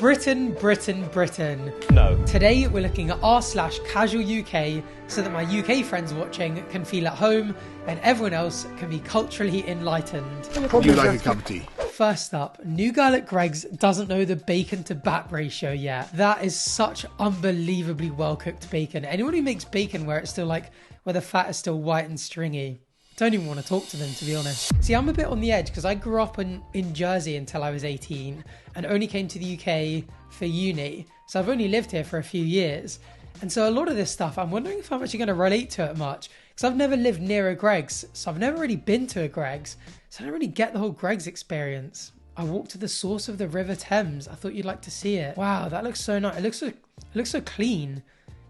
Britain, Britain, Britain. No. Today we're looking at r/CasualUK so that my UK friends watching can feel at home and everyone else can be culturally enlightened. Would you like a cup of tea? First up, new girl at Greg's doesn't know the bacon to bat ratio yet. That is such unbelievably well cooked bacon. Anyone who makes bacon where it's still like, where the fat is still white and stringy, don't even want to talk to them, to be honest. See, I'm a bit on the edge because I grew up in Jersey until I was 18 and only came to the UK for uni. So I've only lived here for a few years. And so a lot of this stuff, I'm wondering if I'm actually going to relate to it much because I've never lived near a Greg's. So I've never really been to a Greg's. So I don't really get the whole Greg's experience. I walked to the source of the River Thames. I thought you'd like to see it. Wow, that looks so nice. It looks so clean.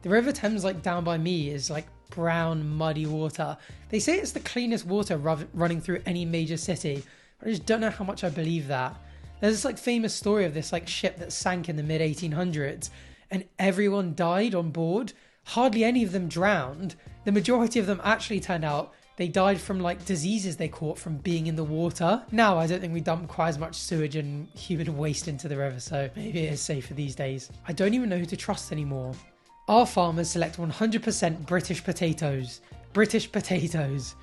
The River Thames, like down by me, is like brown, muddy water. They say it's the cleanest water running through any major city. I just don't know how much I believe that. There's this like famous story of this like ship that sank in the mid 1800s and everyone died on board. Hardly any of them drowned. The majority of them actually turned out they died from like diseases they caught from being in the water. Now, I don't think we dump quite as much sewage and human waste into the river, so maybe it is safer these days. I don't even know who to trust anymore. Our farmers select 100% British potatoes. British potatoes.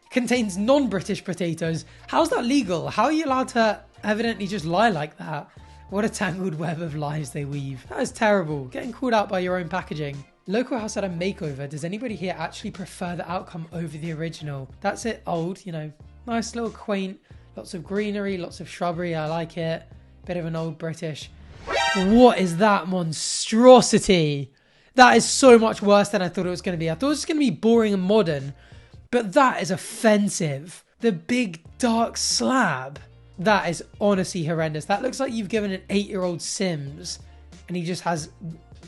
Contains non-British potatoes. How's that legal? How are you allowed to evidently just lie like that? What a tangled web of lies they weave. That is terrible. Getting called out by your own packaging. Local house had a makeover. Does anybody here actually prefer the outcome over the original? That's it, old, you know. Nice little quaint. Lots of greenery, lots of shrubbery. I like it. Bit of an old British. What is that monstrosity? That is so much worse than I thought it was going to be. I thought it was going to be boring and modern, but that is offensive. The big dark slab. That is honestly horrendous. That looks like you've given an 8-year-old Sims and he just has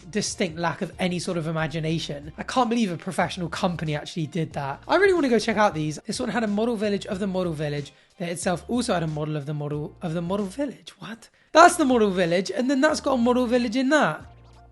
distinct lack of any sort of imagination. I can't believe a professional company actually did that. I really want to go check out these. This one had a model village of the model village. That itself also had a model of the model village. What? That's the model village, and then that's got a model village in that.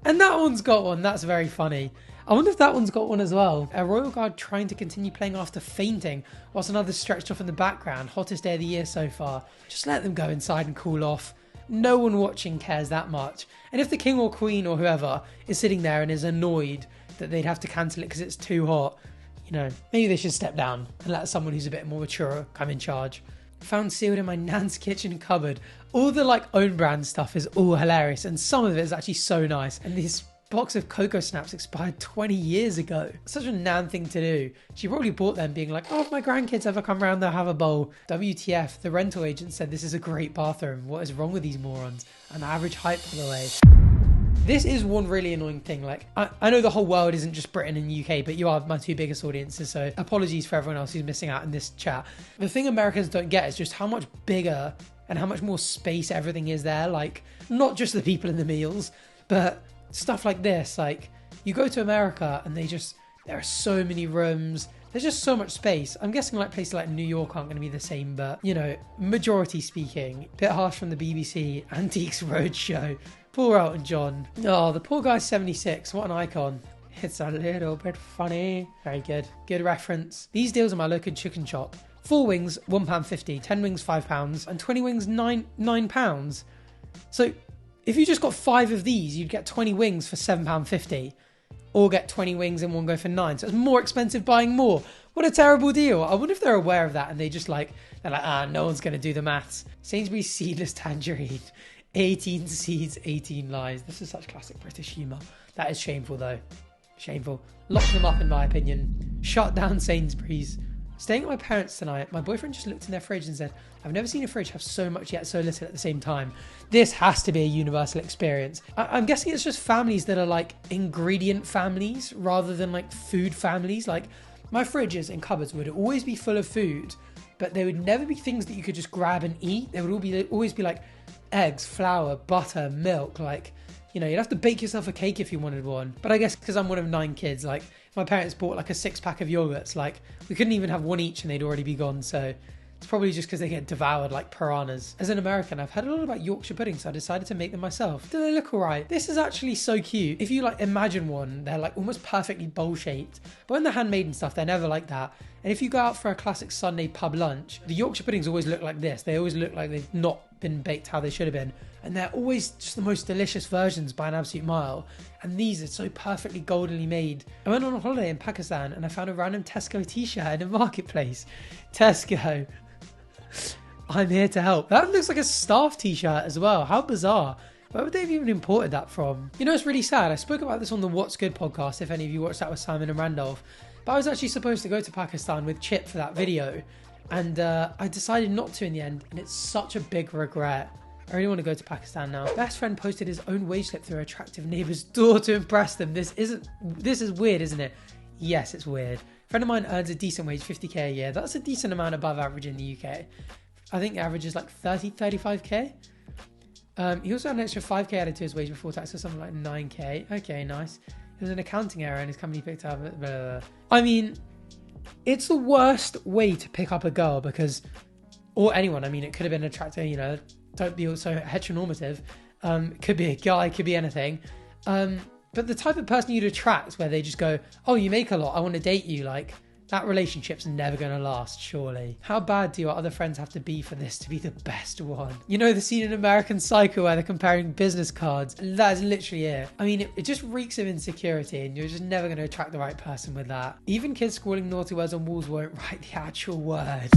And that one's got one. That's very funny. I wonder if that one's got one as well. A royal guard trying to continue playing after fainting whilst another stretched off in the background. Hottest day of the year so far. Just let them go inside and cool off. No one watching cares that much. And if the king or queen or whoever is sitting there and is annoyed that they'd have to cancel it because it's too hot, you know, maybe they should step down and let someone who's a bit more mature come in charge. Found sealed in my nan's kitchen cupboard. All the like own brand stuff is all hilarious and some of it is actually so nice. And this box of Cocoa Snaps expired 20 years ago. Such a nan thing to do. She probably bought them being like, oh, if my grandkids ever come around, they'll have a bowl. WTF, the rental agent said this is a great bathroom. What is wrong with these morons? An average height, by the way. This is one really annoying thing. Like, I know the whole world isn't just Britain and UK, but you are my two biggest audiences, so apologies for everyone else who's missing out in this chat. The thing Americans don't get is just how much bigger and how much more space everything is there. Like, not just the people in the meals, but stuff like this. Like, you go to America and there are so many rooms. There's just so much space. I'm guessing like places like New York aren't going to be the same, but, you know, majority speaking. Bit harsh from the BBC, Antiques Roadshow. Poor Elton John. Oh, the poor guy's 76. What an icon. It's a little bit funny. Very good. Good reference. These deals are my local chicken shop. 4 wings, £1.50. 10 wings, £5. And 20 wings, £9. So if you just got 5 of these, you'd get 20 wings for £7.50. Or get 20 wings in one go for £9. So it's more expensive buying more. What a terrible deal. I wonder if they're aware of that and they're like, no one's going to do the maths. Sainsbury's seedless tangerine. 18 seeds, 18 lies. This is such classic British humour. That is shameful though. Shameful. Lock them up in my opinion. Shut down Sainsbury's. Staying at my parents tonight, my boyfriend just looked in their fridge and said, I've never seen a fridge have so much yet so little at the same time. This has to be a universal experience. I'm guessing it's just families that are like ingredient families rather than like food families. Like my fridges and cupboards would always be full of food, but there would never be things that you could just grab and eat. There would always be like eggs, flour, butter, milk. Like, you know, you'd have to bake yourself a cake if you wanted one. But I guess because I'm one of 9 kids, like if my parents bought like a 6-pack of yogurts, like we couldn't even have one each and they'd already be gone. So it's probably just because they get devoured like piranhas. As an American, I've heard a lot about Yorkshire pudding, so I decided to make them myself. Do they look alright? This is actually so cute. If you like imagine one, they're like almost perfectly bowl shaped. But when they're handmade and stuff, they're never like that. And if you go out for a classic Sunday pub lunch, the Yorkshire puddings always look like this. They always look like they've been baked how they should have been. And they're always just the most delicious versions by an absolute mile. And these are so perfectly goldenly made. I went on a holiday in Pakistan and I found a random Tesco t-shirt in a marketplace. Tesco, I'm here to help. That looks like a staff t-shirt as well. How bizarre. Where would they have even imported that from? You know, it's really sad. I spoke about this on the What's Good podcast, if any of you watched that with Simon and Randolph. But I was actually supposed to go to Pakistan with Chip for that video. And I decided not to in the end. And it's such a big regret. I really want to go to Pakistan now. Best friend posted his own wage slip through an attractive neighbour's door to impress them. This is weird, isn't it? Yes, it's weird. A friend of mine earns a decent wage, 50k a year. That's a decent amount above average in the UK. I think the average is like 35k. He also had an extra 5k added to his wage before tax, so something like 9k. Okay, nice. It was an accounting error and his company picked up. Blah, blah, blah. I mean, it's the worst way to pick up a girl because, or anyone. I mean, it could have been an attractor, you know. Don't be also heteronormative. Could be a guy, could be anything. But the type of person you'd attract where they just go, oh, you make a lot, I want to date you. Like, that relationship's never going to last, surely. How bad do your other friends have to be for this to be the best one? You know the scene in American Psycho where they're comparing business cards? That is literally it. I mean, it just reeks of insecurity and you're just never going to attract the right person with that. Even kids scrawling naughty words on walls won't write the actual word.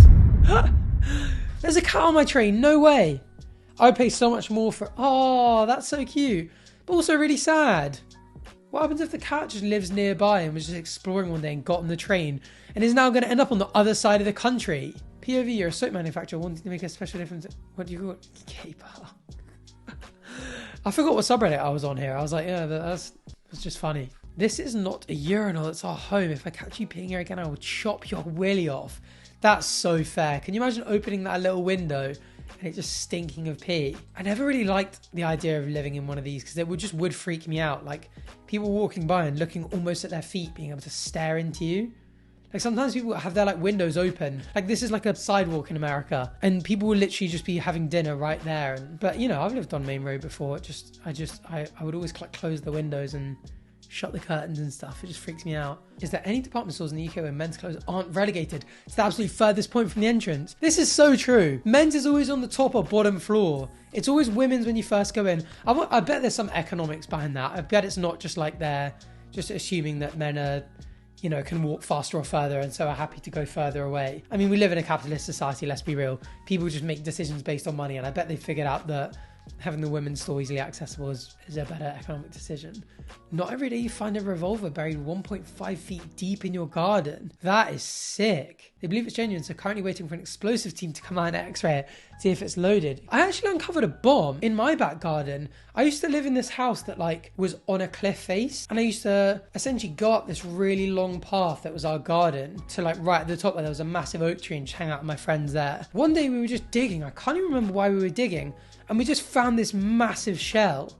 There's a cat on my train, no way. I would pay so much more for... Oh, that's so cute. But also really sad. What happens if the cat just lives nearby and was just exploring one day and got on the train and is now going to end up on the other side of the country? POV, you're a soap manufacturer wanting to make a special difference. What do you call it? Caper. I forgot what subreddit I was on here. I was like, yeah, that's just funny. This is not a urinal. It's our home. If I catch you peeing here again, I will chop your willy off. That's so fair. Can you imagine opening that little window and it just stinking of pee? I never really liked the idea of living in one of these because it would freak me out. Like people walking by and looking almost at their feet, being able to stare into you. Like sometimes people have their like windows open. Like this is like a sidewalk in America and people will literally just be having dinner right there. But you know, I've lived on Main Road before. I would always close the windows and shut the curtains and stuff. It just freaks me out. Is there any department stores in the UK where men's clothes aren't relegated to the absolute furthest point from the entrance? This is so true. Men's is always on the top or bottom floor. It's always women's when you first go in. I bet there's some economics behind that. I bet it's not just like they're just assuming that men are, you know, can walk faster or further and so are happy to go further away. I mean, we live in a capitalist society, let's be real. People just make decisions based on money and I bet they figured out that having the women's store easily accessible is a better economic decision. Not every day you find a revolver buried 1.5 feet deep in your garden. That is sick. They believe it's genuine, so currently waiting for an explosive team to come out and x-ray it, see if it's loaded. I actually uncovered a bomb in my back garden. I used to live in this house that like was on a cliff face, and I used to essentially go up this really long path that was our garden to like right at the top where there was a massive oak tree and just hang out with my friends there. One day we were just digging. I can't even remember why we were digging. And we just found this massive shell.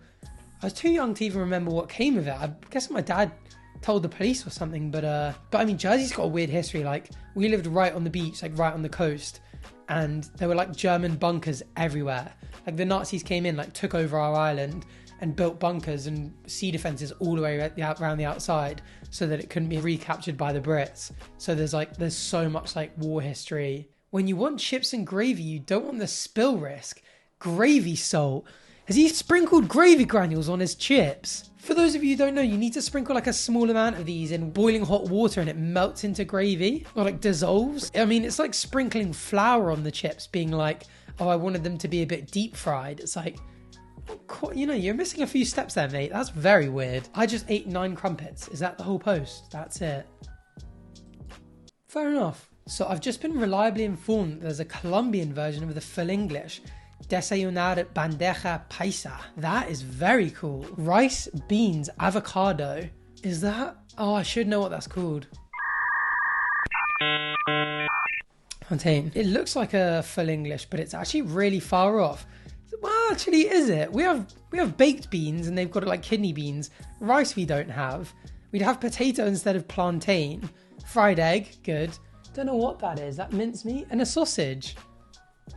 I was too young to even remember what came of it. I guess my dad told the police or something. But I mean, Jersey's got a weird history. Like, we lived right on the beach, like right on the coast. And there were like German bunkers everywhere. Like the Nazis came in, like took over our island and built bunkers and sea defences all the way around the outside so that it couldn't be recaptured by the Brits. So there's so much like war history. When you want chips and gravy, you don't want the spill risk. Gravy salt. Has he sprinkled gravy granules on his chips? For those of you who don't know, you need to sprinkle like a small amount of these in boiling hot water and it melts into gravy or like dissolves. I mean, it's like sprinkling flour on the chips, being like, oh, I wanted them to be a bit deep fried. It's like, you know, you're missing a few steps there, mate. That's very weird. I just ate 9 crumpets. Is that the whole post? That's it. Fair enough. So I've just been reliably informed that there's a Colombian version of the full English. Desayunar bandeja paisa. That is very cool. Rice, beans, avocado. Is that? Oh, I should know what that's called. Plantain. It looks like a full English, but it's actually really far off. Well, actually, is it? We have baked beans and they've got like kidney beans. Rice we don't have. We'd have potato instead of plantain. Fried egg, good. Don't know what that is. That mincemeat and a sausage.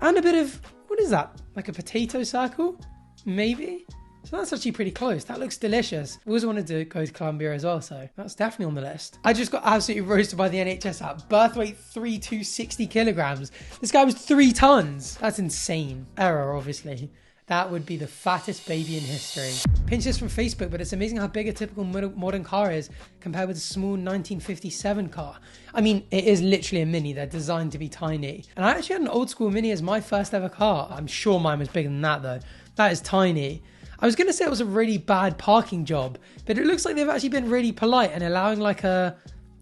And a bit of, what is that? Like a potato circle? Maybe? So that's actually pretty close. That looks delicious. We always wanted to go to Colombia as well, so that's definitely on the list. I just got absolutely roasted by the NHS app. Birth weight 3,260 kilograms. This guy was 3 tons. That's insane. Error, obviously. That would be the fattest baby in history. Pinch this from Facebook, but it's amazing how big a typical modern car is compared with a small 1957 car. I mean, it is literally a Mini. They're designed to be tiny. And I actually had an old school Mini as my first ever car. I'm sure mine was bigger than that though. That is tiny. I was going to say it was a really bad parking job, but it looks like they've actually been really polite and allowing like a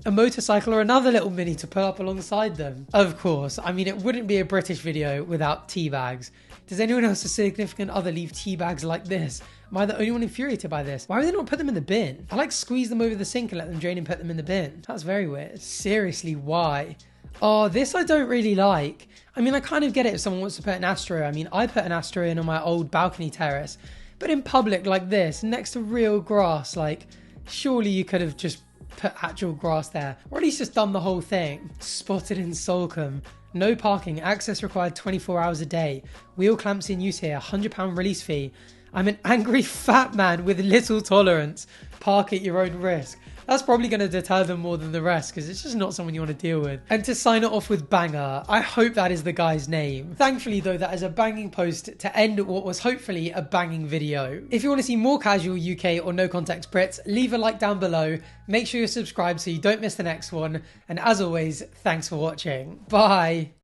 motorcycle or another little Mini to pull up alongside them. Of course, I mean, it wouldn't be a British video without tea bags. Does anyone else's significant other leave tea bags like this? Am I the only one infuriated by this? Why would they not put them in the bin? I like squeeze them over the sink and let them drain and put them in the bin. That's very weird. Seriously, why? Oh, this I don't really like. I mean, I kind of get it if someone wants to put an Astro. I mean, I put an Astro in on my old balcony terrace, but in public like this, next to real grass, like, surely you could have just put actual grass there, or at least just done the whole thing. Spotted in Salcombe. No parking, access required 24 hours a day. Wheel clamps in use here, £100 release fee. I'm an angry fat man with little tolerance. Park at your own risk. That's probably going to deter them more than the rest because it's just not someone you want to deal with. And to sign it off with banger, I hope that is the guy's name. Thankfully though, that is a banging post to end what was hopefully a banging video. If you want to see more Casual UK or No Context Brits, leave a like down below. Make sure you're subscribed so you don't miss the next one. And as always, thanks for watching. Bye.